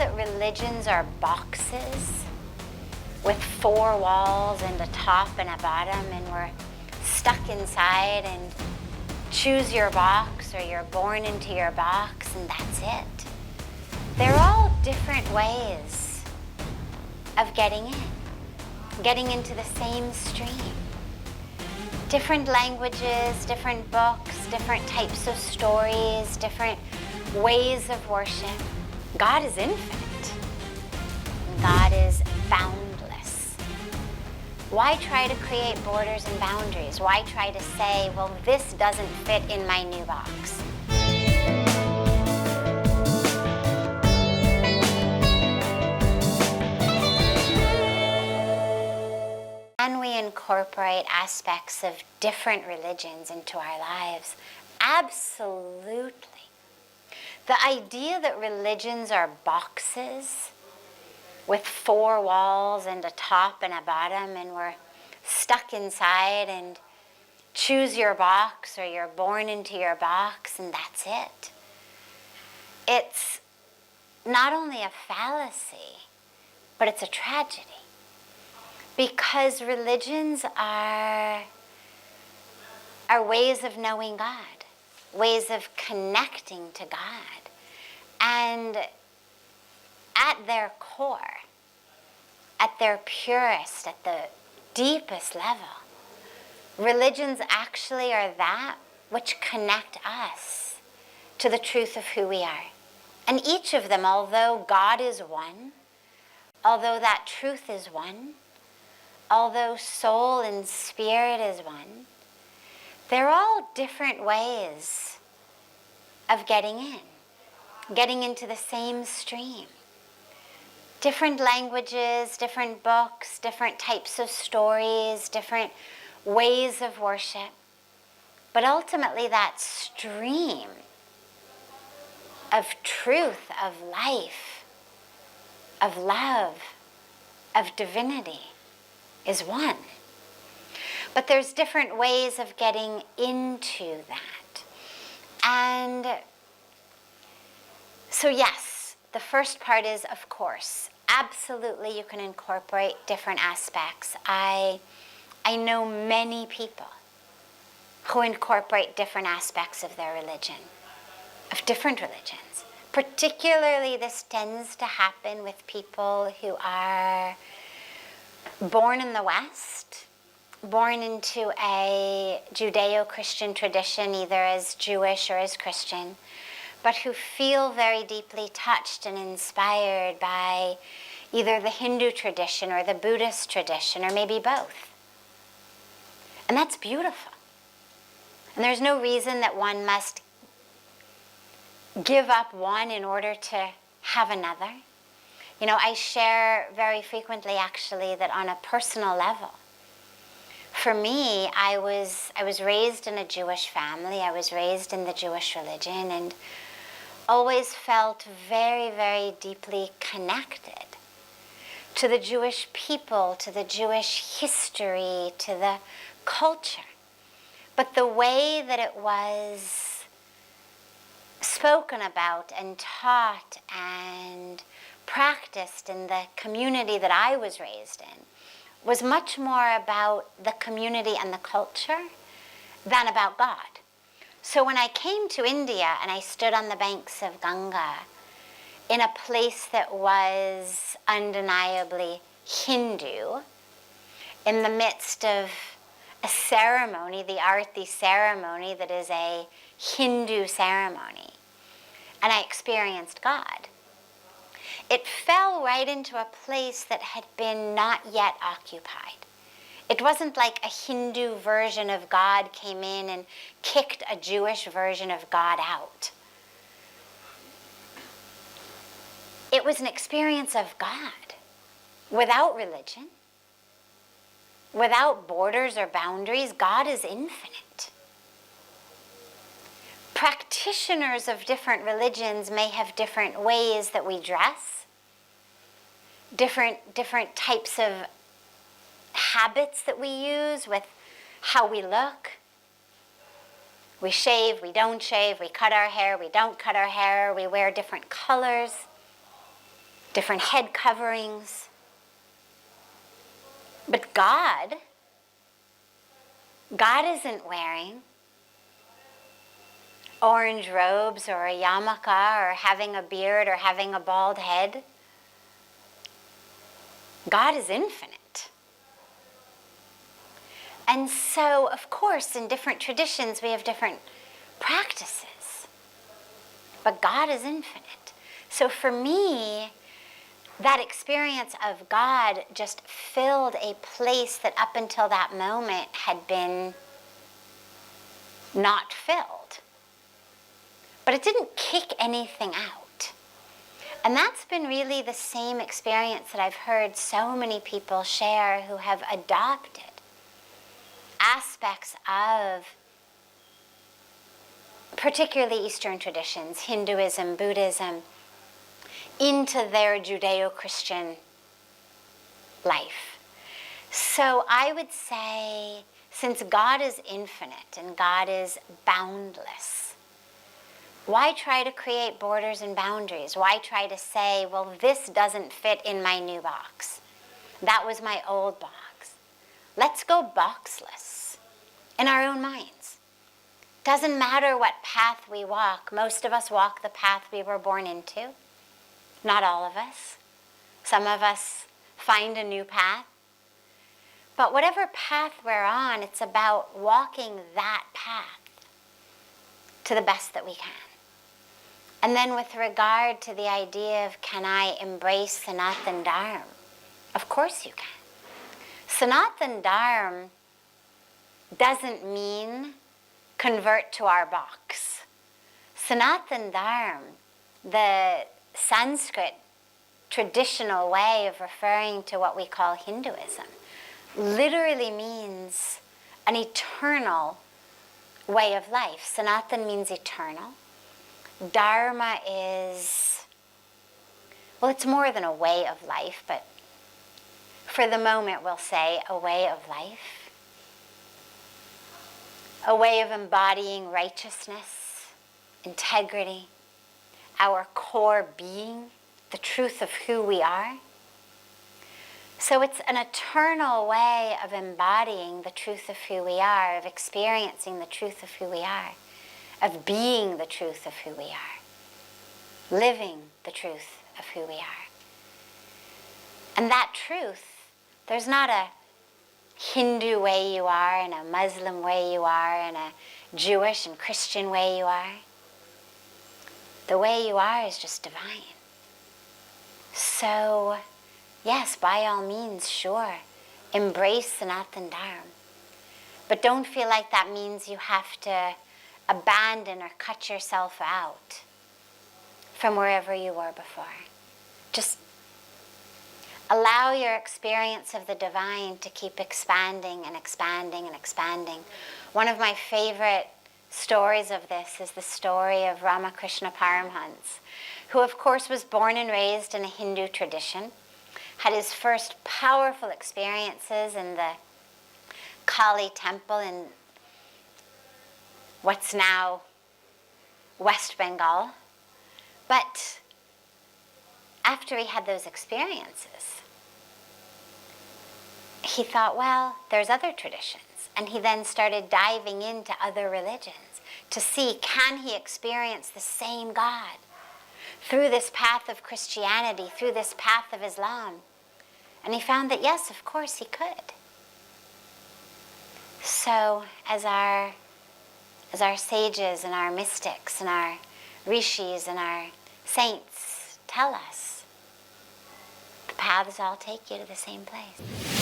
that religions are boxes with four walls and a top and a bottom, and we're stuck inside and choose your box or you're born into your box and that's it. They're all different ways of getting into the same stream. Different languages, different books, different types of stories, different ways of worship. God is infinite. God is boundless. Why try to create borders and boundaries? Why try to say, well, this doesn't fit in my new box? Can we incorporate aspects of different religions into our lives? Absolutely. The idea that religions are boxes with four walls and a top and a bottom, and we're stuck inside and choose your box or you're born into your box and that's it. It's not only a fallacy, but it's a tragedy. Because religions are ways of knowing God, ways of connecting to God. And at their core, at their purest, at the deepest level, religions actually are that which connect us to the truth of who we are. And each of them, although God is one, although that truth is one, although soul and spirit is one, they're all different ways of getting into the same stream. Different languages, different books, different types of stories, different ways of worship. But ultimately that stream of truth, of life, of love, of divinity is one. But there's different ways of getting into that. And so yes, the first part is, of course, absolutely you can incorporate different aspects. I know many people who incorporate different aspects of their religion, of different religions. Particularly this tends to happen with people who are born in the West, born into a Judeo-Christian tradition, either as Jewish or as Christian, but who feel very deeply touched and inspired by either the Hindu tradition or the Buddhist tradition, or maybe both. And that's beautiful. And there's no reason that one must give up one in order to have another. You know, I share very frequently, actually, that on a personal level, for me, I was raised in a Jewish family. I was raised in the Jewish religion and always felt very, very deeply connected to the Jewish people, to the Jewish history, to the culture. But the way that it was spoken about and taught and practiced in the community that I was raised in was much more about the community and the culture than about God. So when I came to India and I stood on the banks of Ganga in a place that was undeniably Hindu, in the midst of a ceremony, the Arati ceremony that is a Hindu ceremony, and I experienced God, it fell right into a place that had been not yet occupied. It wasn't like a Hindu version of God came in and kicked a Jewish version of God out. It was an experience of God without religion, without borders or boundaries. God is infinite. Practitioners of different religions may have different ways that we dress, different types of habits that we use with how we look. We shave, we don't shave, we cut our hair, we don't cut our hair, we wear different colors. different head coverings. But God isn't wearing orange robes or a yarmulke or having a beard or having a bald head. God is infinite. And so, of course, in different traditions we have different practices. But God is infinite. So for me, that experience of God just filled a place that up until that moment had been not filled. But it didn't kick anything out. And that's been really the same experience that I've heard so many people share who have adopted aspects of particularly Eastern traditions, Hinduism, Buddhism, into their Judeo-Christian life. So I would say, since God is infinite and God is boundless, why try to create borders and boundaries? Why try to say, well, this doesn't fit in my new box? That was my old box. Let's go boxless in our own minds. Doesn't matter what path we walk. Most of us walk the path we were born into. Not all of us. Some of us find a new path. But whatever path we're on, it's about walking that path to the best that we can. And then with regard to the idea of, can I embrace Sanatan Dharma? Of course you can. Sanatan Dharma doesn't mean convert to our box. Sanatan Dharma, the Sanskrit traditional way of referring to what we call Hinduism, literally means an eternal way of life. Sanatan means eternal. Dharma is, well, it's more than a way of life, but for the moment we'll say a way of life. A way of embodying righteousness, integrity, our core being, the truth of who we are. So it's an eternal way of embodying the truth of who we are, of experiencing the truth of who we are, of being the truth of who we are, living the truth of who we are. And that truth, there's not a Hindu way you are, and a Muslim way you are, and a Jewish and Christian way you are. The way you are is just divine. So, yes, by all means, sure, embrace Sanatan Dharma. But don't feel like that means you have to abandon or cut yourself out from wherever you were before. Just allow your experience of the divine to keep expanding and expanding and expanding. One of my favorite stories of this is the story of Ramakrishna Paramhans, who of course was born and raised in a Hindu tradition, had his first powerful experiences in the Kali temple in what's now West Bengal. But after he had those experiences, he thought, well, there's other traditions. And he then started diving into other religions to see, can he experience the same God through this path of Christianity, through this path of Islam? And he found that, yes, of course he could. So as our sages and our mystics and our rishis and our saints tell us, the paths all take you to the same place.